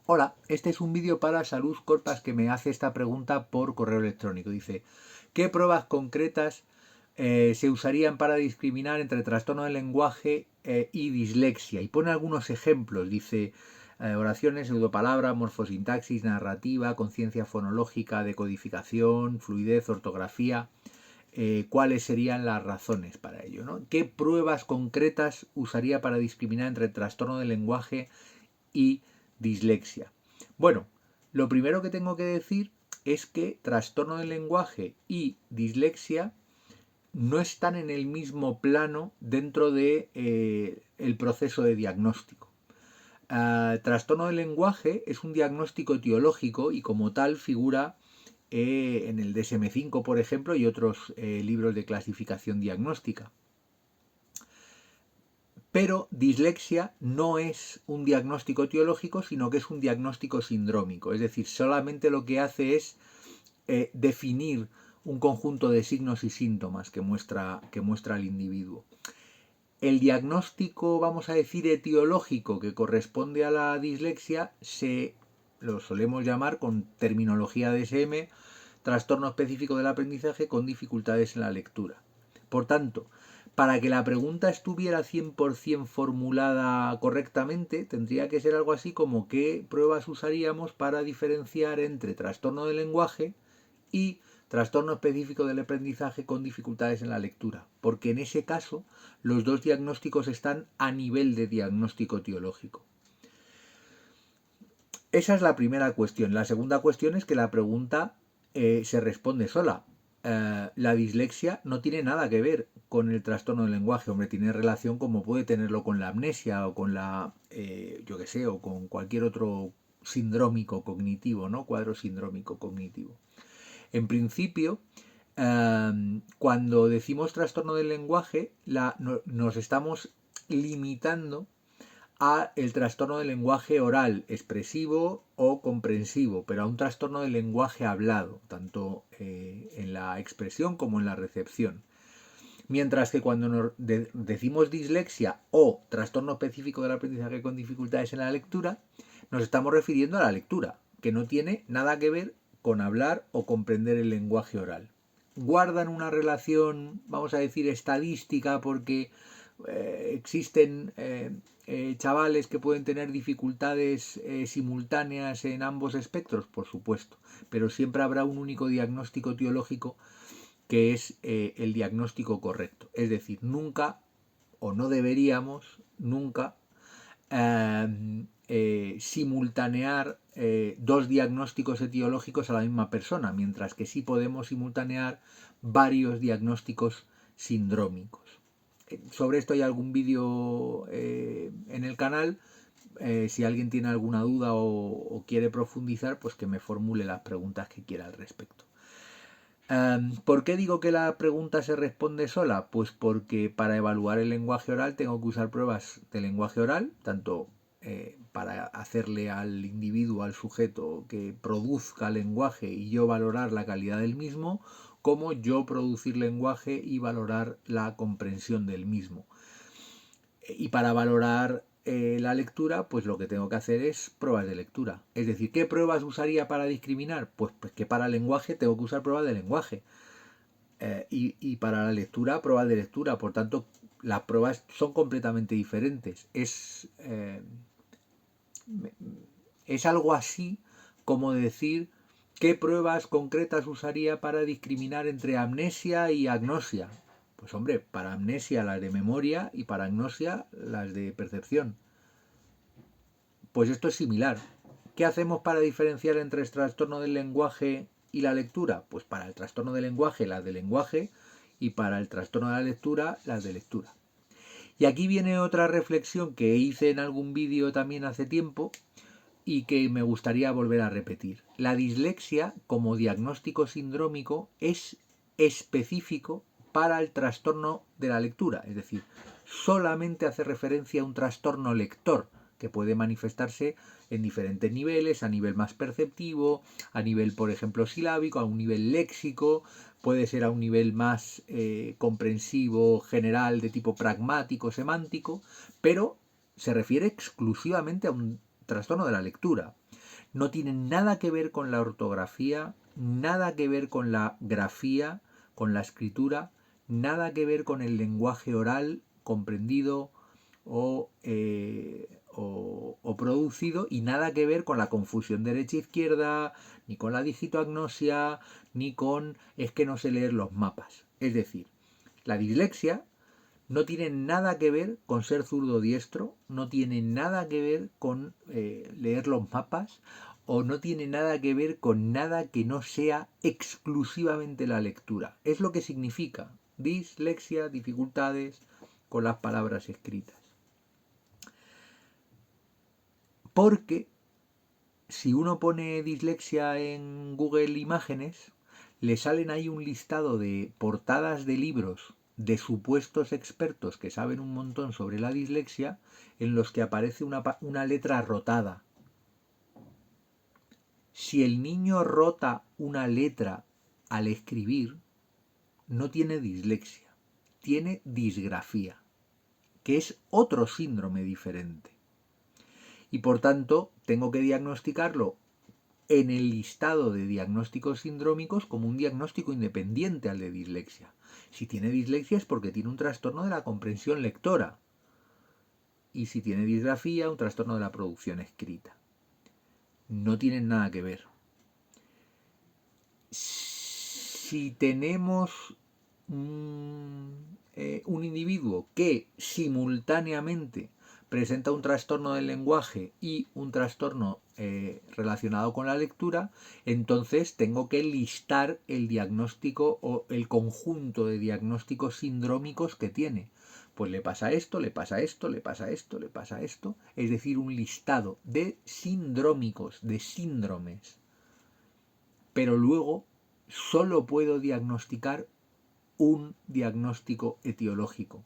Hola, este es un vídeo para Salud Corpas que me hace esta pregunta por correo electrónico. Dice, ¿qué pruebas concretas se usarían para discriminar entre trastorno del lenguaje y dislexia? Y pone algunos ejemplos. Dice, oraciones, pseudopalabra, morfosintaxis, narrativa, conciencia fonológica, decodificación, fluidez, ortografía. ¿Cuáles serían las razones para ello, ¿no? ¿Qué pruebas concretas usaría para discriminar entre trastorno del lenguaje y dislexia? Bueno, lo primero que tengo que decir es que trastorno del lenguaje y dislexia no están en el mismo plano dentro de el proceso de diagnóstico. Trastorno del lenguaje es un diagnóstico etiológico y como tal figura en el DSM-5, por ejemplo, y otros libros de clasificación diagnóstica. Pero dislexia no es un diagnóstico etiológico, sino que es un diagnóstico sindrómico. Es decir, solamente lo que hace es definir un conjunto de signos y síntomas que muestra el individuo. El diagnóstico, vamos a decir, etiológico que corresponde a la dislexia lo solemos llamar con terminología DSM, trastorno específico del aprendizaje con dificultades en la lectura. Por tanto, para que la pregunta estuviera 100% formulada correctamente, tendría que ser algo así como qué pruebas usaríamos para diferenciar entre trastorno del lenguaje y trastorno específico del aprendizaje con dificultades en la lectura, porque en ese caso los dos diagnósticos están a nivel de diagnóstico etiológico. Esa es la primera cuestión. La segunda cuestión es que la pregunta se responde sola. La dislexia no tiene nada que ver con el trastorno del lenguaje, hombre, tiene relación como puede tenerlo con la amnesia o con la, yo qué sé, o con cualquier otro sindrómico cognitivo, ¿no? Cuadro sindrómico cognitivo. En principio, cuando decimos trastorno del lenguaje, nos estamos limitando a el trastorno del lenguaje oral, expresivo o comprensivo, pero a un trastorno del lenguaje hablado, tanto en la expresión como en la recepción. Mientras que cuando decimos dislexia o trastorno específico del aprendizaje con dificultades en la lectura, nos estamos refiriendo a la lectura, que no tiene nada que ver con hablar o comprender el lenguaje oral. Guardan una relación, vamos a decir, estadística, porque existen chavales que pueden tener dificultades simultáneas en ambos espectros, por supuesto, pero siempre habrá un único diagnóstico etiológico que es el diagnóstico correcto. Es decir, nunca, o no deberíamos nunca, simultanear dos diagnósticos etiológicos a la misma persona, mientras que sí podemos simultanear varios diagnósticos sindrómicos. Sobre esto hay algún vídeo en el canal. Si alguien tiene alguna duda o quiere profundizar, pues que me formule las preguntas que quiera al respecto. ¿Por qué digo que la pregunta se responde sola? Pues porque para evaluar el lenguaje oral tengo que usar pruebas de lenguaje oral, tanto para hacerle al individuo, al sujeto, que produzca lenguaje y yo valorar la calidad del mismo, como yo producir lenguaje y valorar la comprensión del mismo. Y para valorar la lectura, pues lo que tengo que hacer es pruebas de lectura. Es decir, ¿qué pruebas usaría para discriminar? Pues que para el lenguaje tengo que usar pruebas de lenguaje. Y para la lectura, pruebas de lectura. Por tanto, las pruebas son completamente diferentes. Es algo así como decir qué pruebas concretas usaría para discriminar entre amnesia y agnosia. Pues hombre, para amnesia las de memoria y para agnosia las de percepción. Pues esto es similar. ¿Qué hacemos para diferenciar entre el trastorno del lenguaje y la lectura? Pues para el trastorno del lenguaje las de lenguaje y para el trastorno de la lectura las de lectura. Y aquí viene otra reflexión que hice en algún vídeo también hace tiempo y que me gustaría volver a repetir. La dislexia como diagnóstico sindrómico es específico para el trastorno de la lectura, es decir, solamente hace referencia a un trastorno lector que puede manifestarse en diferentes niveles, a nivel más perceptivo, a nivel, por ejemplo, silábico, a un nivel léxico, puede ser a un nivel más comprensivo, general, de tipo pragmático, semántico, pero se refiere exclusivamente a un trastorno de la lectura. no tienen nada que ver con la ortografía, nada que ver con la grafía, con la escritura, nada que ver con el lenguaje oral comprendido o producido, y nada que ver con la confusión derecha-izquierda, ni con la digitoagnosia, ni con es que no sé leer los mapas. Es decir, la dislexia no tiene nada que ver con ser zurdo diestro, no tiene nada que ver con leer los mapas, o no tiene nada que ver con nada que no sea exclusivamente la lectura. Es lo que significa dislexia, dificultades con las palabras escritas. Porque si uno pone dislexia en Google Imágenes, le salen ahí un listado de portadas de libros de supuestos expertos que saben un montón sobre la dislexia, en los que aparece una letra rotada. Si el niño rota una letra al escribir, no tiene dislexia, tiene disgrafía, que es otro síndrome diferente. Y por tanto, tengo que diagnosticarlo en el listado de diagnósticos sindrómicos como un diagnóstico independiente al de dislexia. Si tiene dislexia es porque tiene un trastorno de la comprensión lectora. Y si tiene disgrafía, un trastorno de la producción escrita. No tienen nada que ver. Si tenemos un individuo que simultáneamente presenta un trastorno del lenguaje y un trastorno relacionado con la lectura, entonces tengo que listar el diagnóstico o el conjunto de diagnósticos sindrómicos que tiene. Pues le pasa esto, le pasa esto, le pasa esto, le pasa esto. Es decir, un listado de sindrómicos, de síndromes. Pero luego solo puedo diagnosticar un diagnóstico etiológico.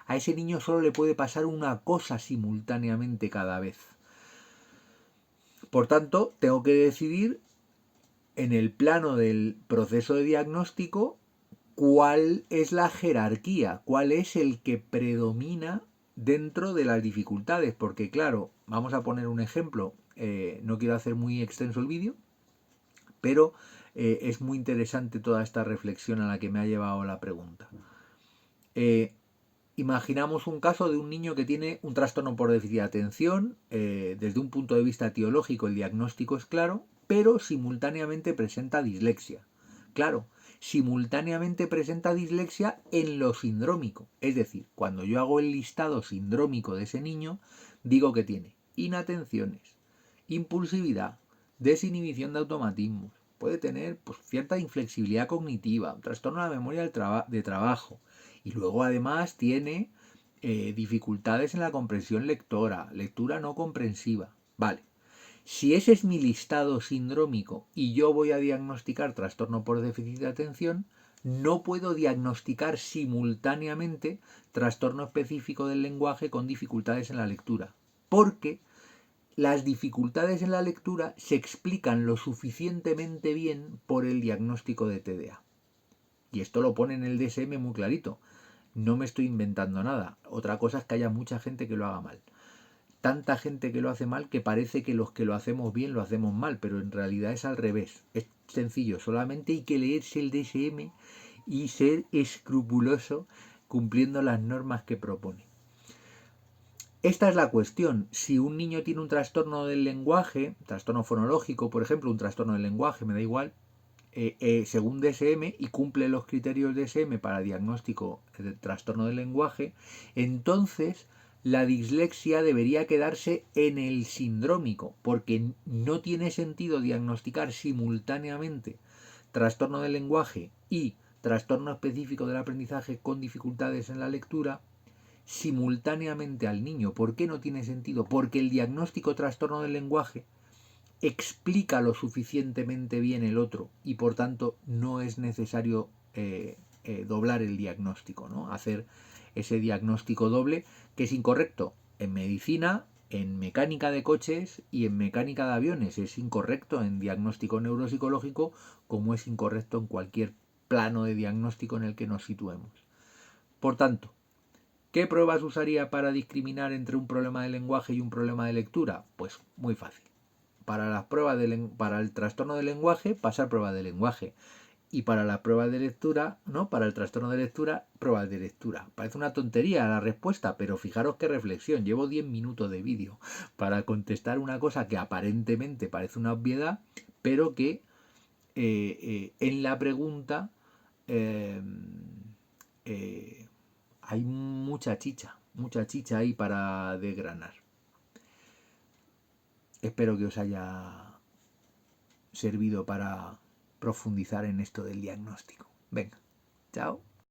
A ese niño solo le puede pasar una cosa simultáneamente cada vez. Por tanto, tengo que decidir en el plano del proceso de diagnóstico cuál es la jerarquía, cuál es el que predomina dentro de las dificultades. Porque claro, vamos a poner un ejemplo, no quiero hacer muy extenso el vídeo, pero es muy interesante toda esta reflexión a la que me ha llevado la pregunta. Imaginamos un caso de un niño que tiene un trastorno por déficit de atención. Desde un punto de vista etiológico el diagnóstico es claro, pero simultáneamente presenta dislexia. Claro, simultáneamente presenta dislexia en lo sindrómico. Es decir, cuando yo hago el listado sindrómico de ese niño, digo que tiene inatenciones, impulsividad, desinhibición de automatismos, puede tener pues, cierta inflexibilidad cognitiva, un trastorno de la memoria de trabajo, y luego además tiene dificultades en la comprensión lectora, lectura no comprensiva. Vale, si ese es mi listado sindrómico y yo voy a diagnosticar trastorno por déficit de atención, no puedo diagnosticar simultáneamente trastorno específico del lenguaje con dificultades en la lectura, porque las dificultades en la lectura se explican lo suficientemente bien por el diagnóstico de TDA. Y esto lo pone en el DSM muy clarito. No me estoy inventando nada. Otra cosa es que haya mucha gente que lo haga mal. Tanta gente que lo hace mal que parece que los que lo hacemos bien lo hacemos mal, pero en realidad es al revés. Es sencillo, solamente hay que leerse el DSM y ser escrupuloso cumpliendo las normas que propone. Esta es la cuestión. Si un niño tiene un trastorno del lenguaje, trastorno fonológico, por ejemplo, un trastorno del lenguaje, me da igual, según DSM y cumple los criterios DSM para diagnóstico de trastorno del lenguaje, entonces la dislexia debería quedarse en el sindrómico, porque no tiene sentido diagnosticar simultáneamente trastorno del lenguaje y trastorno específico del aprendizaje con dificultades en la lectura simultáneamente al niño. ¿Por qué no tiene sentido? Porque el diagnóstico trastorno del lenguaje explica lo suficientemente bien el otro y por tanto no es necesario doblar el diagnóstico, ¿no? Hacer ese diagnóstico doble, que es incorrecto en medicina, en mecánica de coches y en mecánica de aviones. Es incorrecto en diagnóstico neuropsicológico, como es incorrecto en cualquier plano de diagnóstico en el que nos situemos. Por tanto, ¿qué pruebas usaría para discriminar entre un problema de lenguaje y un problema de lectura? Pues muy fácil. para las pruebas para el trastorno del lenguaje, pasar pruebas de lenguaje. Y para la prueba de lectura, ¿no? Para el trastorno de lectura, pruebas de lectura. Parece una tontería la respuesta, pero fijaros qué reflexión. Llevo 10 minutos de vídeo para contestar una cosa que aparentemente parece una obviedad, pero que en la pregunta eh, hay mucha chicha ahí para desgranar. Espero que os haya servido para profundizar en esto del diagnóstico. Venga, chao.